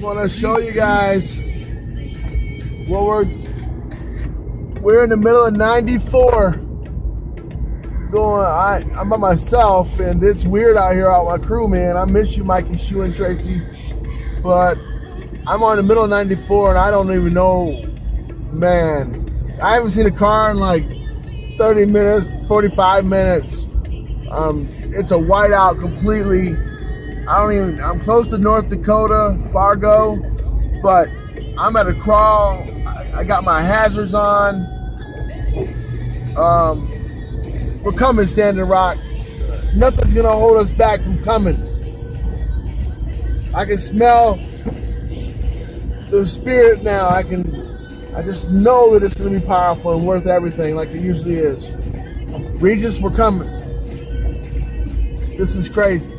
want to show you guys what we're in the middle of 94. I'm by myself, and it's weird out here out my crew, man. I miss you, Mikey, Shu, and Tracy, but I'm on the middle of 94, and I don't even know, man. I haven't seen a car in like 30 minutes, 45 minutes. It's a whiteout completely. I'm close to North Dakota, Fargo, but I'm at a crawl. I got my hazards on. We're coming, Standing Rock. Nothing's gonna hold us back from coming. I can smell the spirit now. I just know that it's gonna be powerful and worth everything like it usually is. Regis, we're coming. This is crazy.